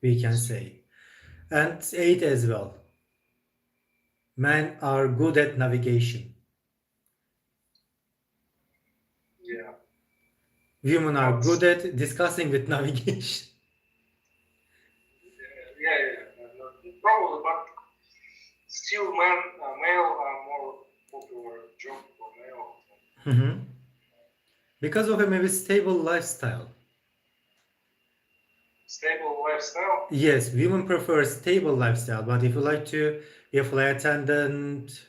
we can say. And 8 as well. Men are good at navigation. Yeah. Women are good at discussing with navigation. Probably, but still, male are more popular job for male. Mhm. Because of a maybe stable lifestyle. Stable lifestyle? Yes, women prefer a stable lifestyle, but if you like to be a flight attendant,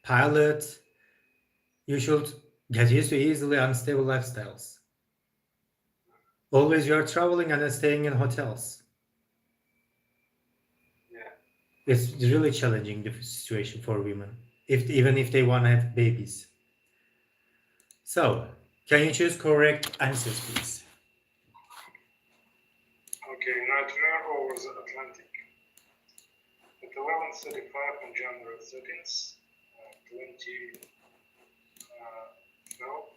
pilot, you should get used to easily unstable lifestyles. Always you are traveling and then staying in hotels. Yeah. It's really challenging the situation for women, even if they want to have babies. So, can you choose correct answers, please? Okay, nightmare over the Atlantic. At 11:35 on January 13th, 2012,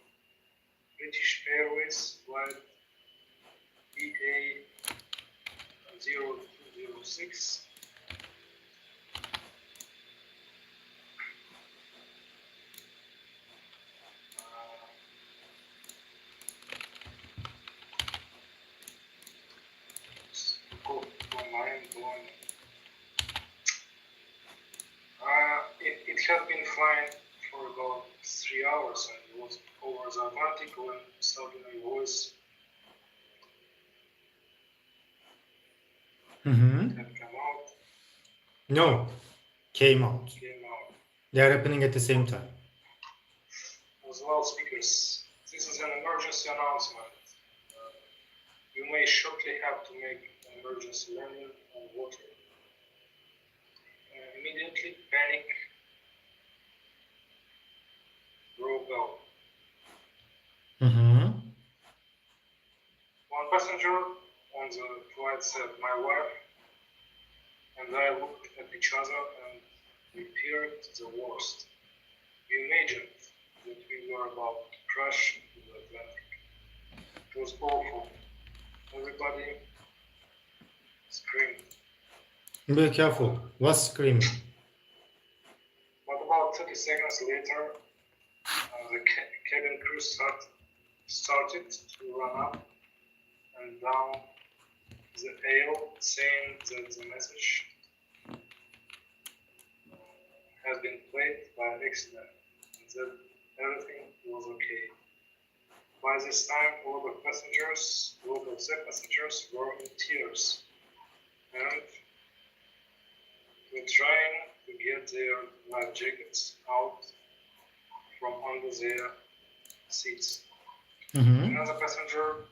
British Airways flight BA0206 it had been flying for about 3 hours and was over the Atlantic when suddenly a voice had come out. No, came out. Came out. They are happening at the same time. As loudspeakers. This is an emergency announcement. You may shortly have to make an emergency landing on water. Immediately panic broke out. One passenger on the flight said, "My wife and I looked at each other and we feared the worst. We imagined that we were about to crash into the Atlantic. It was awful. Everybody screamed." Be careful. What's screaming? But about 30 seconds later, the cabin crew started to run up and down the aisle, saying that the message has been played by accident and that everything was okay. By this time, a lot of the passengers were in tears and were trying to get their life jackets out from under their seats. Another passenger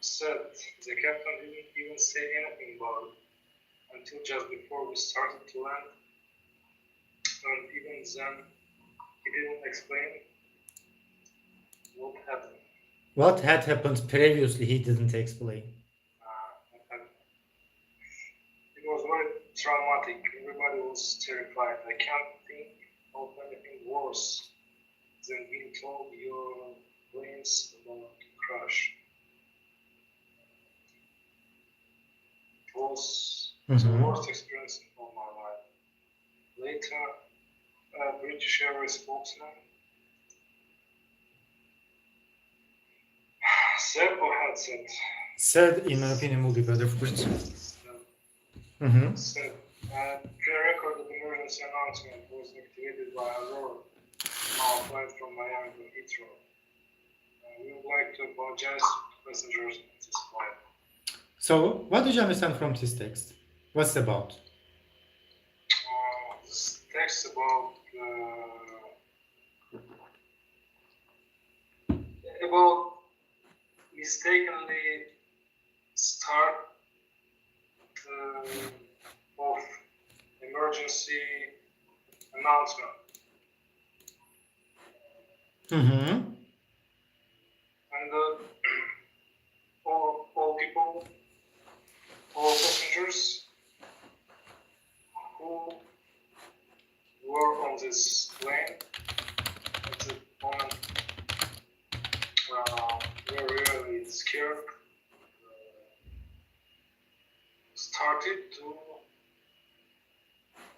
said the captain didn't even say anything about it until just before we started to land, and even then he didn't explain what happened. What had happened previously, he didn't explain. It was very traumatic. Everybody was terrified. I can't think of anything worse than being told your plane's about to crash. It was the worst experience of my life. Later, a British Airways spokesman said or had said. Said, in my opinion, will be better for it. Said, pre-recorded emergency announcement was activated by Aurora, our flight from Miami to Heathrow. We would like to apologize to passengers on this flight. So, what did you understand from this text? What's it about? This text about mistakenly start of emergency announcement. And all people, all passengers who were on this plane at the moment were really scared. started to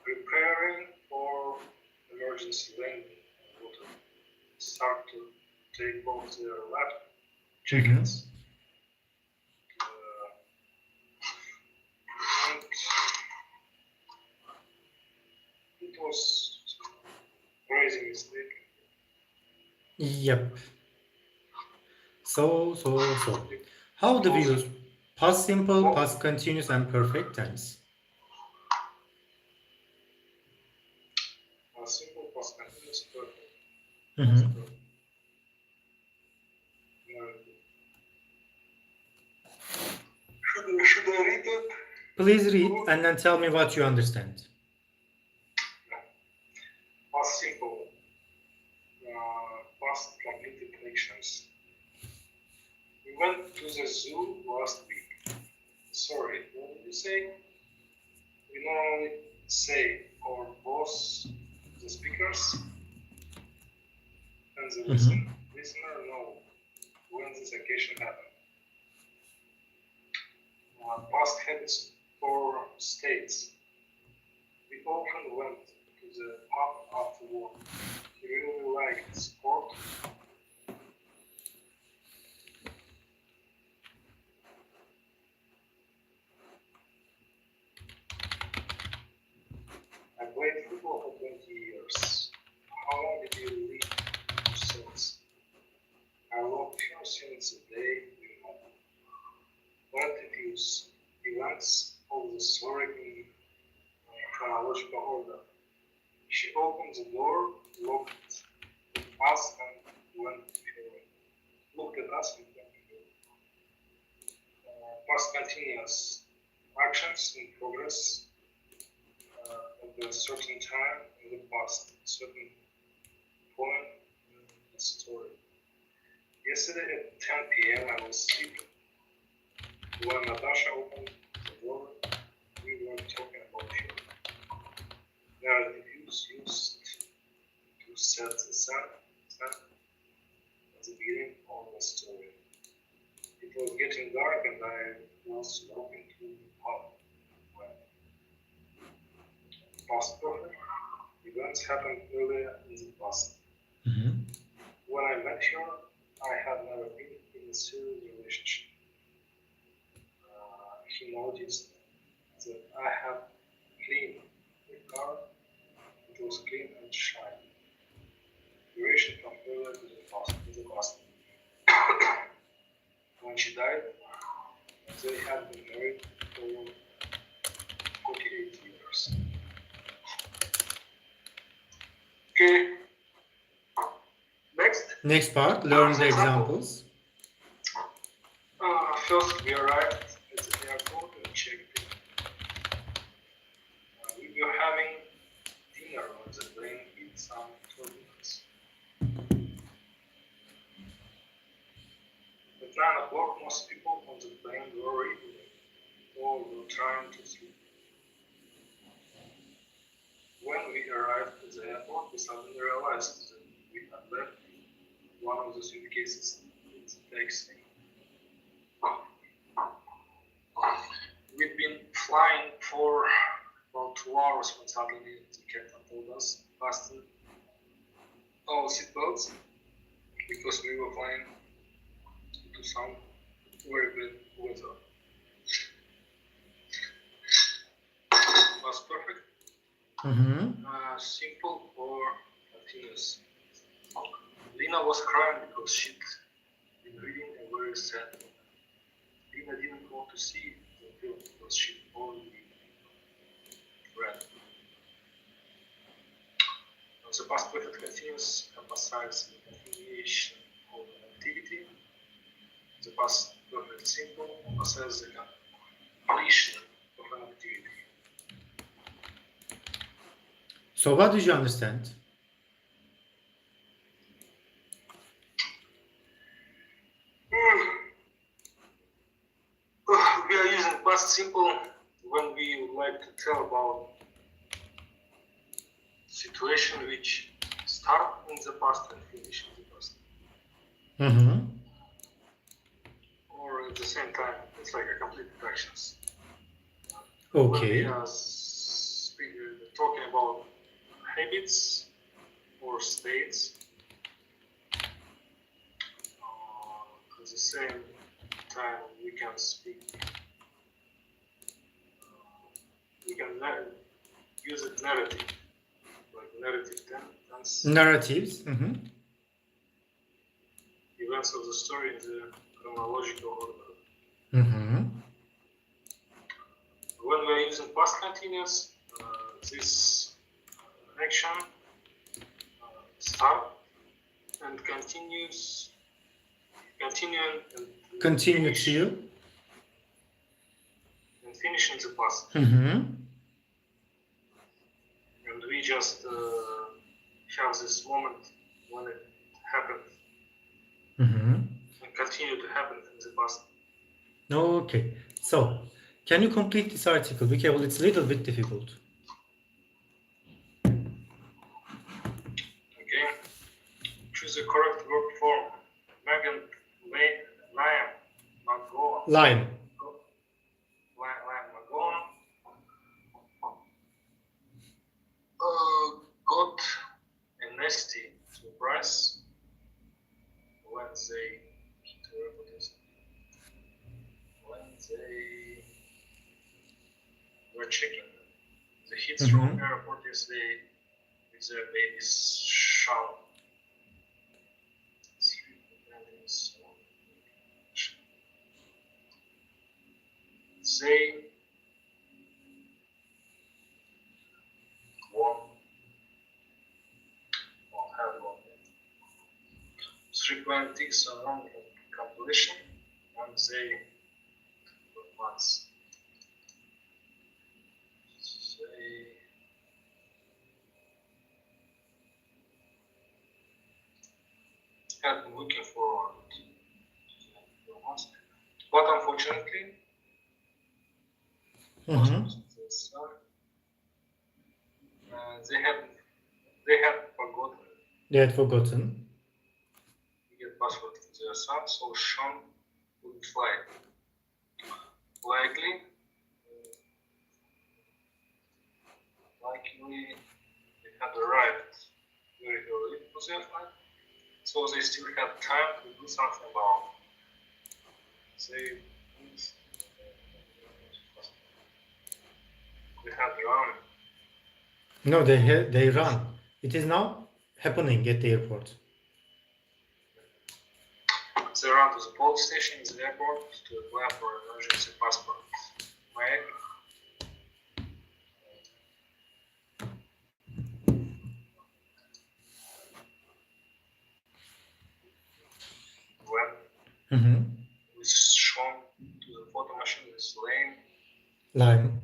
preparing for emergency landing on water. Start to take off their life jackets. And it was a crazy mistake. Yep. So. How do we use past simple, past continuous, and perfect tense? Past simple, past continuous, perfect. Should I read it? Please read and then tell me what you understand. Past simple, past completed actions. We went to the zoo last week. Sorry, what did you say? We normally say our boss, the speakers, and the listener know when this occasion happened. Past habits for states. We often went to the pub after work. We really liked sport. I played football for 20 years. How long did you lead yourselves? I walk few things a day, you know. Relatives, events of the story in chronological order. She opened the door, looked at us and went away. Looked at us and went away. Past continuous actions in progress at a certain time in the past, certain point in the story. Yesterday at 10 p.m. I was sleeping. When Natasha opened the door, we were talking about you. Narratives used to set the sun at the beginning of the story. It was getting dark and I was walking to the pub. Past perfect events happened earlier in the past. When I met her, I had never been in a serious relationship. He noticed that I had cleaned the car. It was clean and shiny. Duration from earlier to the past. When she died, they had been married for 48 years. Okay. Next part, learn the examples. First, we arrived at the airport and checked in. We were having dinner on the plane with some turbulence. At 9 o'clock, most people on the plane were reading or were trying to sleep. When we arrived at the airport, we suddenly realized that we had left one of the suitcases in the taxi. We'd been flying for about 2 hours when suddenly the captain told us fasten our seatbelts because we were flying into some very bad weather. Was perfect. Simple or continuous. Lina was crying because she'd been reading a very sad book. Lina didn't want to see the film because she'd already read. The past perfect continuous emphasizes the continuation of an activity. The past perfect simple emphasizes the completion of an activity. So what did you understand? We are using past simple when we would like to tell about situation which start in the past and finish in the past. Or at the same time, it's like a completed actions. Okay. When we are talking about habits or states, at the same time we can speak, we can use it narrative, like narrative tense. Narratives. Events of the story in the chronological order. When we are using past continuous, this action start and continues, continuing and Continue to. and finish in the past. And we just have this moment when it happened and continue to happen in the past. Okay. So, can you complete this article? Because it's a little bit difficult. Okay. Choose the correct verb form. Megan, Liam, Magoon. Lime. Magoon. Got a nasty surprise when they were checking the hits from airport yesterday with their baby's shower. They won't have one. 3.6 along completion and they months. They have been looking forward to but unfortunately they had forgotten. They had forgotten. To get password to their son, so Sean wouldn't fly. Likely they had arrived very early to their flight, so they still had time to do something about it. They had run. No, they run. It is now happening at the airport. They ran to the police station in the airport to apply for emergency passport. When was shown to the photo machine with Lime.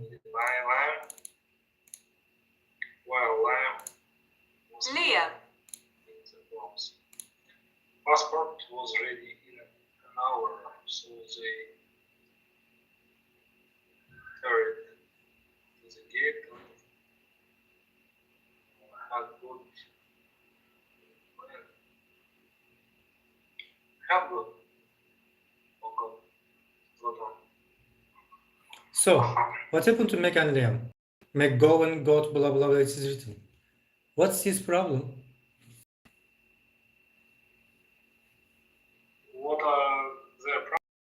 While Lime was Leah. in the box. Passport was ready in an hour, so they hurried to the gate and had good. So, what happened to Meg and Liam? Meg go and got blah blah blah, it is written. What's his problem? What are their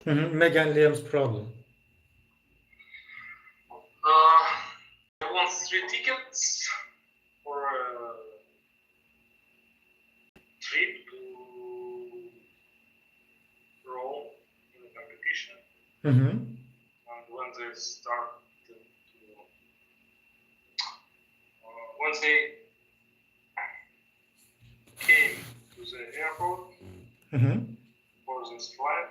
problems? Meg and Liam's problem. I want 3 tickets for a trip to Rome in a competition. And when they start when they came to the airport for this flight,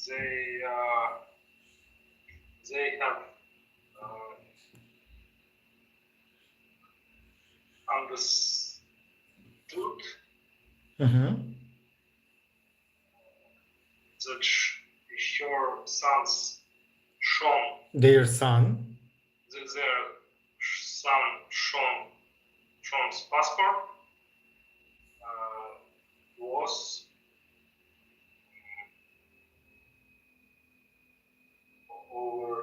they have understood that your son's Sean, their son, Sean's passport over.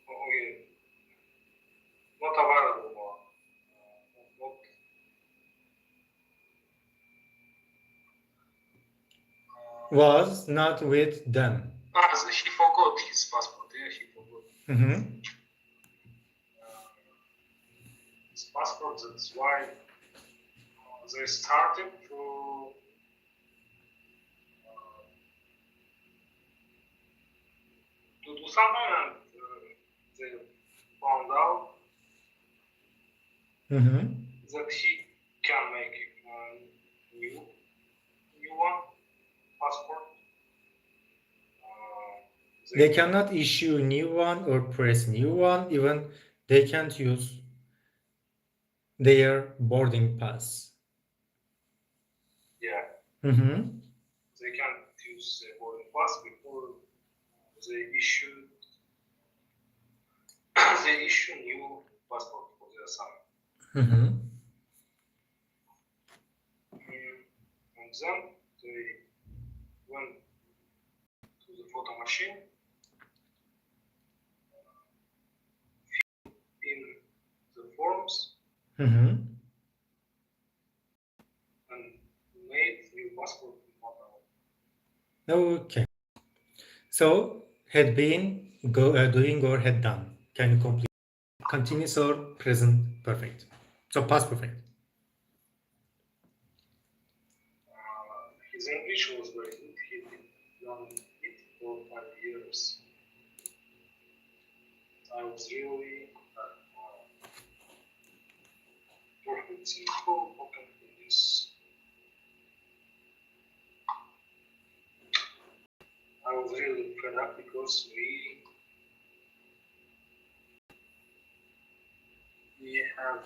Okay, not available more. Was not with them. He forgot his passport. Yeah, he forgot his passport. That's why they started to do something, and they found out that he can make a new one passport. They cannot issue new one or press new one. Even they can't use their boarding pass. Yeah. They can't use the boarding pass before they issue new passport for their son. And then they went to the photo machine, in the forms, and made new passport in 1 hour. Okay. So had been doing or had done. Can you complete? Continuous or present perfect. So past perfect. His English was very good. He done it for 5 years. I was really perfect in school. How can I do this? I was really fed up because we have